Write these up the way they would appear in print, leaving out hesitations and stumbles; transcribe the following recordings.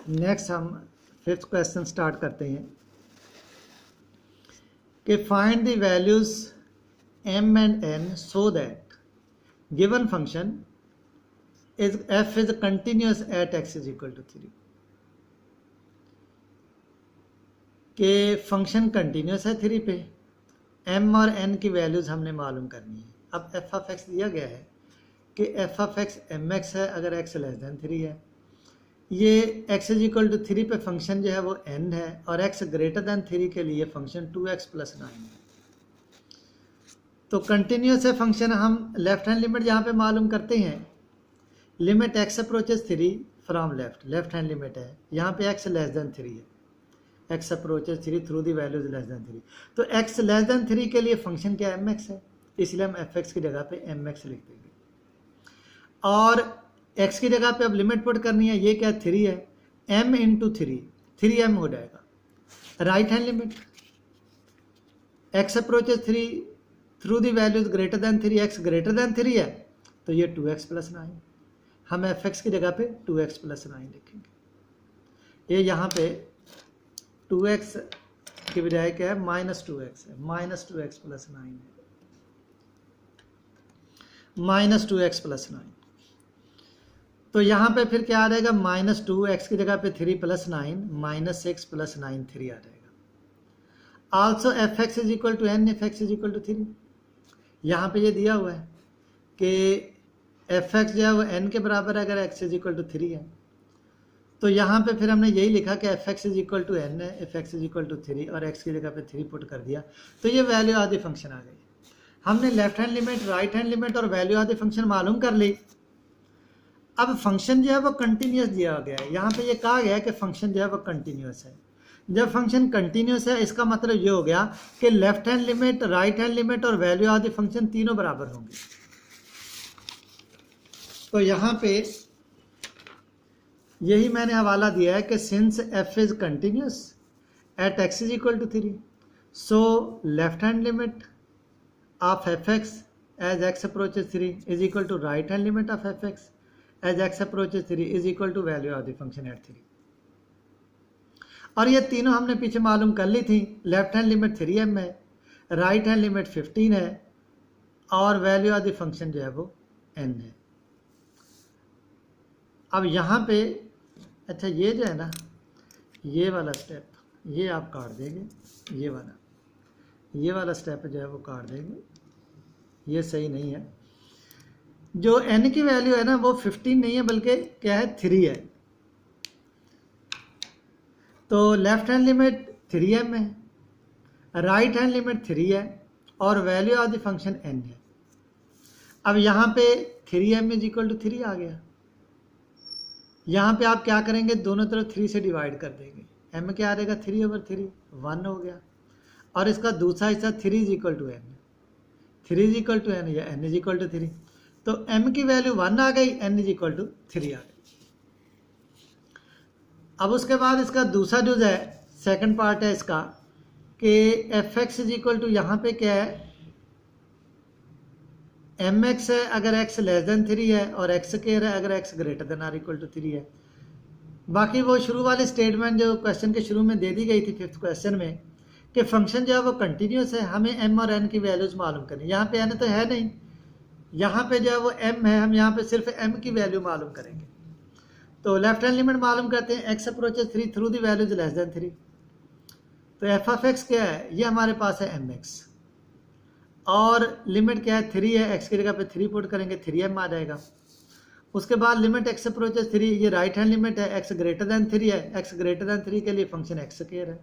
Next हम fifth question start करते हैं कि find the values m and n so that given function is f is continuous at x is equal to 3 कि function continuous है 3 पे, m और n की वैल्यूज हमने मालूम करनी है। अब f ऑफ x दिया गया है कि f ऑफ x mx है अगर x लेस देन 3 है, ये x इज इक्वल टू 3 पे फंक्शन जो है वो n है और x ग्रेटर देन 3 के लिए फंक्शन 2x प्लस 9 है। तो कंटिन्यूस है फंक्शन, हम लेफ्ट हैंड लिमिट यहाँ पे मालूम करते हैं, limit x approaches 3 from left hand limit है, यहाँ पे x लेस देन 3 है, x approaches 3 through the values less than 3। तो x लेस देन 3 के लिए फंक्शन क्या mx है, इसलिए हम fx की जगह पे mx लिख देंगे और x की जगह पे अब लिमिट पुट करनी है, ये क्या 3 है, m इंटू 3m हो जाएगा। Right hand limit x approaches 3 through the values greater than 3, x greater then 3 है तो ये 2x प्लस 9, हम fx की जगह पे 2x प्लस 9 लिखेंगे। ये यहाँ पे 2x की बजाय क्या है माइनस 2x है, माइनस 2x प्लस 9 है, माइनस 2x प्लस 9। तो यहाँ पे फिर क्या आ जाएगा, माइनस 2x की जगह पे 3 प्लस 9 माइनस 6 प्लस 9 3 आ जाएगा। Also fx is equal to n if x is equal to 3। यहाँ पे ये दिया हुआ है कि fx जो है वो n के बराबर है अगर x इज इक्वल टू 3 है, तो यहाँ पे फिर हमने यही लिखा कि fx is equal to n है if x is equal to 3 और x की जगह पे 3 पुट कर दिया, तो ये वैल्यू आदि फंक्शन आ गई। हमने left hand limit, right hand limit और वैल्यू आदि फंक्शन मालूम कर ली। अब फंक्शन जो है वो कंटिन्यूस दिया गया है, यहाँ पे ये कहा गया है कि फंक्शन जो है वो कंटिन्यूस है। जब फंक्शन कंटिन्यूस है इसका मतलब ये हो गया कि left hand limit, right hand limit और वैल्यू आदि फंक्शन तीनों बराबर होंगे। तो यहाँ पे यही मैंने हवाला दिया है कि since f is continuous at x is equal to 3, so left hand limit of fx as x approaches 3 is equal to right hand limit of fx as x approaches 3 is equal to value of the function at 3। और ये तीनों हमने पीछे मालूम कर ली थी, left hand limit 3m है, right hand limit 15 है और वैल्यू ऑफ द फंक्शन जो है वो n है। अब यहाँ पे अच्छा ये जो है ना, ये वाला स्टेप ये आप काट देंगे, ये वाला स्टेप जो है वो काट देंगे, ये सही नहीं है। जो n की वैल्यू है ना वो 15 नहीं है बल्कि क्या है 3 है। तो लेफ्ट हैंड लिमिट 3m है, राइट हैंड लिमिट 3 है और value of the function n है। अब यहाँ पे 3m इज इक्वल टू 3 आ गया। यहाँ पे आप क्या करेंगे, दोनों तरफ 3 से डिवाइड कर देंगे, m क्या आ जाएगा 3/3 1 हो गया और इसका दूसरा हिस्सा 3 is equal to n, 3 is equal to n या n इज इक्वल टू 3। तो m की वैल्यू 1 आ गई, n इज इक्वल टू 3 आ गई। अब उसके बाद इसका दूसरा जो है सेकंड पार्ट है इसका कि fx इज इक्वल टू यहाँ पे क्या है mx है अगर x लेस देन 3 है और x स्क्वायर है अगर x greater than or equal to 3 है। बाकी वो शुरू वाली स्टेटमेंट जो क्वेश्चन के शुरू में दे दी गई थी फिफ्थ क्वेश्चन में कि फंक्शन जो है वो कंटिन्यूस है, हमें m और n की वैल्यूज मालूम करनी। यहाँ पे n तो है नहीं, यहाँ पे जो है वो m है, हम यहाँ पे सिर्फ m की वैल्यू मालूम करेंगे। तो लेफ्ट हैंड लिमिट मालूम करते हैं, x approaches 3 through the values less than 3। तो f ऑफ x क्या है, ये हमारे पास है mx और लिमिट क्या है 3 है, x की जगह पे 3 पुट करेंगे 3m आ जाएगा। उसके बाद लिमिट x अप्रोचेस 3, ये राइट हैंड लिमिट है, x ग्रेटर देन 3 है, x ग्रेटर देन 3 के लिए फंक्शन x स्क्वायर है।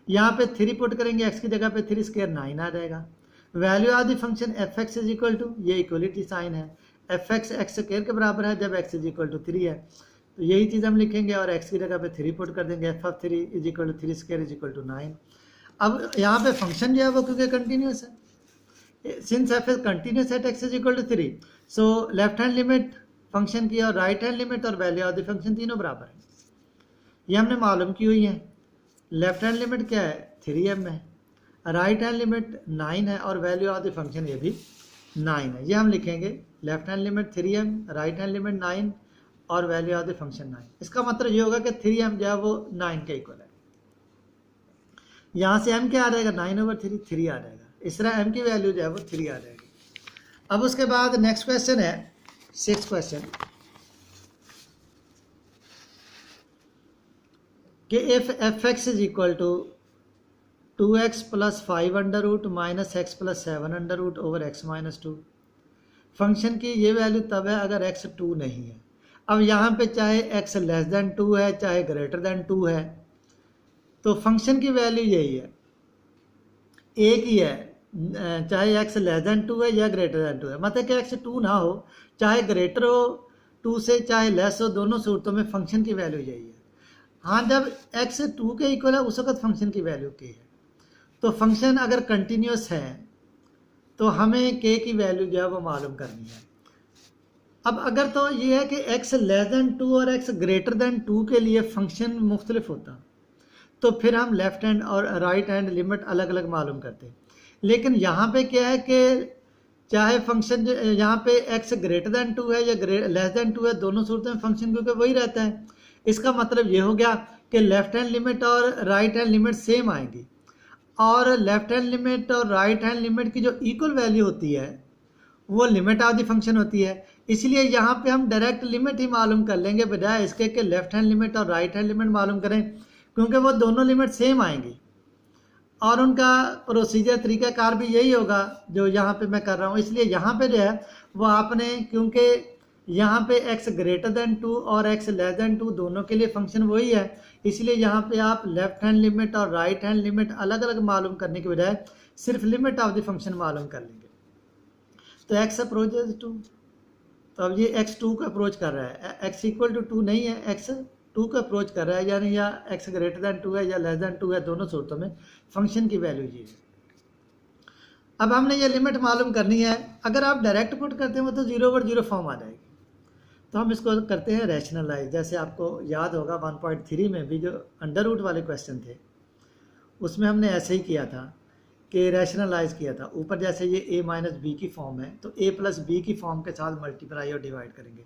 यहाँ पे 3 पुट करेंगे, x की जगह पे 3 स्क्वायर 9 आ जाएगा। Value of the function fx is equal to, ये इक्वलिटी साइन है, fx x स्क्वायर के बराबर है जब x इज इक्वल टू 3 है, तो यही चीज़ हम लिखेंगे और x की जगह पे 3 पुट कर देंगे, f of 3 is equal to 3 square is equal to 9। अब यहाँ पे फंक्शन जो है वो क्योंकि कंटिन्यूस है, since f is continuous at x is equal to 3, so left hand limit function की और राइट हैंड लिमिट और वैल्यू ऑफ द फंक्शन तीनों बराबर है। ये हमने मालूम की हुई है। लेफ्ट हैंड लिमिट क्या है 3m है, राइट हैंड लिमिट 9 है और वैल्यू ऑफ द फंक्शन ये भी 9 है। ये हम लिखेंगे left hand limit 3m, right hand limit 9 और वैल्यू ऑफ द फंक्शन 9। इसका मतलब ये होगा कि 3m जो है वो 9 के इक्वल है। यहाँ से m क्या आ जाएगा 9/3 3 आ जाएगा। इस तरह m की वैल्यू जो है वो 3 आ जाएगी। अब उसके बाद नेक्स्ट क्वेश्चन है 6th क्वेश्चन कि if f(x) is equal to 2x + 5 - x + 7 over x - 2। Function की ये वैल्यू तब है अगर x 2 नहीं है। अब यहाँ पे चाहे x लेस देन 2 है चाहे ग्रेटर देन 2 है, तो फंक्शन की वैल्यू यही है, एक ही है, चाहे x लेस देन 2 है या ग्रेटर देन 2 है। मतलब कि x 2 ना हो, चाहे ग्रेटर हो 2 से चाहे लेस हो, दोनों सूरतों में फंक्शन की वैल्यू यही है। हाँ, जब x 2 के इक्वल है उस वक्त फंक्शन की वैल्यू k है। तो फंक्शन अगर कंटिन्यूस है तो हमें k की वैल्यू जो है वो मालूम करनी है। अब अगर तो ये है कि x लेस देन 2 और x ग्रेटर देन 2 के लिए फंक्शन मुख्तलिफ होता, तो फिर हम लेफ्ट हैंड और राइट हैंड लिमिट अलग अलग मालूम करते। लेकिन यहाँ पे क्या है कि चाहे फंक्शन यहाँ पे x ग्रेटर देन 2 है या लेस देन 2 है, दोनों सूरतों में फंक्शन क्योंकि वही रहता है। इसका मतलब ये हो गया कि लेफ्ट हैंड लिमिट और राइट हैंड लिमिट सेम आएंगी, और लेफ्ट हैंड लिमिट और राइट हैंड लिमिट की जो इक्वल वैल्यू होती है वो लिमिट ऑफ द फंक्शन होती है। इसलिए यहाँ पे हम डायरेक्ट लिमिट ही मालूम कर लेंगे बजाय इसके कि लेफ्ट हैंड लिमिट और राइट हैंड लिमिट मालूम करें, क्योंकि वो दोनों लिमिट सेम आएंगी और उनका प्रोसीजर तरीक़ाकार भी यही होगा जो यहाँ पे मैं कर रहा हूँ। इसलिए यहाँ पे जो है वो आपने, क्योंकि यहाँ पे x ग्रेटर देन 2 और x लेस देन 2 दोनों के लिए फंक्शन वही है, इसलिए यहाँ पे आप लेफ्ट हैंड लिमिट और राइट हैंड लिमिट अलग अलग मालूम करने के बजाय सिर्फ लिमिट ऑफ द फंक्शन मालूम कर लेंगे। तो x अप्रोचेज 2, तो अब ये x 2 को अप्रोच कर रहा है, x = 2 नहीं है, x 2 को अप्रोच कर रहा है, यानी या x ग्रेटर देन 2 है या लेस देन 2 है, दोनों सूरतों में फंक्शन की वैल्यू ये है। अब हमने ये लिमिट मालूम करनी है। अगर आप डायरेक्ट पुट करते हो तो 0/0 फॉर्म आ जाएगी। तो हम इसको करते हैं रैशनलाइज। जैसे आपको याद होगा 1.3 में भी जो अंडर रूट वाले क्वेश्चन थे उसमें हमने ऐसे ही किया था कि रैशनलाइज किया था। ऊपर जैसे ये a - b की फॉर्म है तो a + b की फॉर्म के साथ मल्टीप्लाई और डिवाइड करेंगे।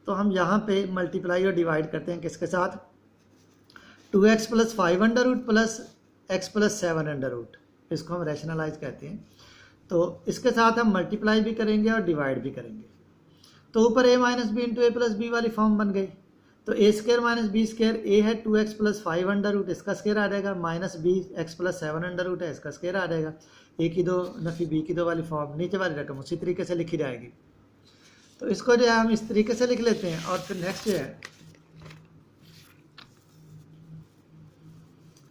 तो हम यहाँ पे मल्टीप्लाई और डिवाइड करते हैं किसके साथ, 2x + 5 प्लस x + 7 इसको हम रैशनलाइज कहते हैं। तो इसके साथ हम मल्टीप्लाई भी करेंगे और डिवाइड भी करेंगे। तो ऊपर a - b × a + b वाली फॉर्म बन गई। तो a² - b², a है 2x + 5 इसका स्क्वायर आ जाएगा, माइनस b x + 7 है इसका स्क्वायर आ जाएगा। a की 2 नफी b की 2 वाली फॉर्म, नीचे वाली रकम उसी तरीके से लिखी जाएगी। तो इसको जो है हम इस तरीके से लिख लेते हैं। और फिर नेक्स्ट जो है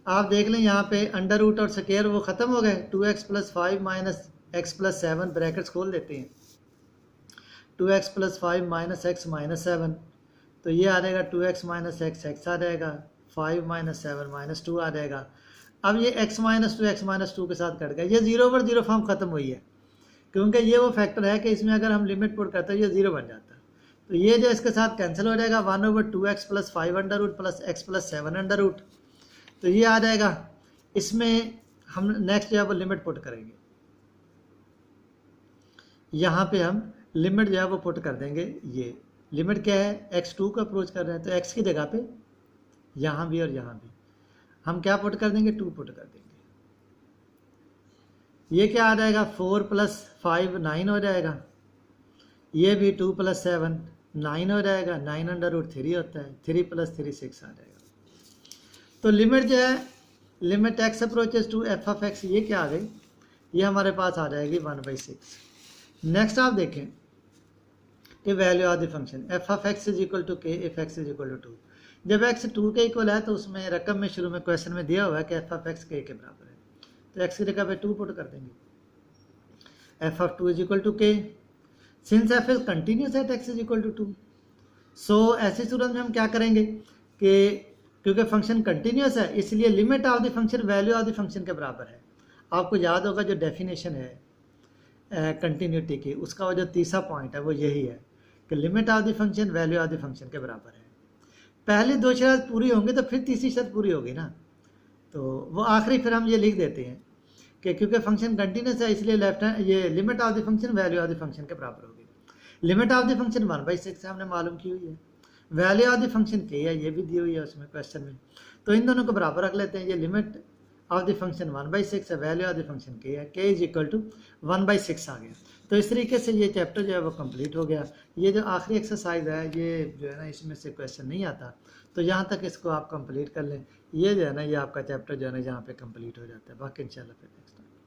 आप देख लें यहाँ पे अंडर रूट और स्क्वायर वो ख़त्म हो गए। 2x + 5 - x + 7 ब्रैकेट्स खोल देते हैं। 2x + 5 - x - 7, तो ये आ जाएगा 2x - x x आ जाएगा, 5 - 7 - 2 आ जाएगा। अब ये x - 2 x - 2 के साथ कट गया, ये 0/0 फॉर्म ख़त्म हुई है, क्योंकि ये वो फैक्टर है कि इसमें अगर हम लिमिट पुट करते हैं ये 0 बन जाता है। तो ये जो इसके साथ कैंसिल हो जाएगा, 1/2x + 5 प्लस x + 7 तो ये आ जाएगा। इसमें हम नेक्स्ट जो है वो लिमिट पुट करेंगे। यहाँ पे हम लिमिट जो है वो पुट कर देंगे। ये लिमिट क्या है, x 2 को अप्रोच कर रहे हैं तो x की जगह पे यहाँ भी और यहाँ भी हम क्या पुट कर देंगे, 2 पुट कर देंगे। ये क्या आ जाएगा, 4 + 5 9 हो जाएगा। ये भी 2 + 7 9 हो जाएगा, 9/3 होता है, 3 + 3 6 आ जाएगा। तो लिमिट जो है, limit x approaches to f(x) ये क्या आ गई, ये हमारे पास आ जाएगी 1/6। नेक्स्ट आप देखें कि value of the function f(x) = k if x = 2। जब x 2 के इक्वल है तो उसमें रकम में शुरू में क्वेश्चन में दिया हुआ है कि f(x) k के बराबर है, तो x की जगह पे 2 पुट कर देंगे। f(2) = k, since f is continuous at x = 2। सो ऐसी सूरत में हम क्या करेंगे कि क्योंकि फंक्शन कंटिन्यूस है इसलिए limit of the function value of the function के बराबर है। आपको याद होगा जो डेफिनेशन है कंटिन्यूटी की, उसका वो जो तीसरा पॉइंट है वो यही है कि limit of the function value of the function के बराबर है। पहली 2 शर्त पूरी होंगी तो फिर तीसरी शर्त पूरी होगी ना, तो वो आखिरी फिर हम ये लिख देते हैं कि क्योंकि फंक्शन कंटिन्यूस है इसलिए लेफ्ट हैंड ये limit of the function value of the function के बराबर होगी। लिमिट ऑफ द फंक्शन 1/6 हमने मालूम की हुई है, वैल्यू ऑफ द फंक्शन के है, ये भी दी हुई है उसमें क्वेश्चन में। तो इन दोनों को बराबर रख लेते हैं। ये लिमिट ऑफ द फंक्शन 1/6 है, वैल्यू ऑफ द फंक्शन के है, के इज इक्वल टू 1/6 आ गया। तो इस तरीके से ये चैप्टर जो है वो कंप्लीट हो गया। ये जो आखिरी एक्सरसाइज है ये जो है ना इसमें से क्वेश्चन नहीं आता, तो यहाँ तक इसको आप कंप्लीट कर लें। ये जो है ना ये आपका चैप्टर जो है ना यहाँ पे कंप्लीट हो जाता है। बाकी इंशाल्लाह फिर नेक्स्ट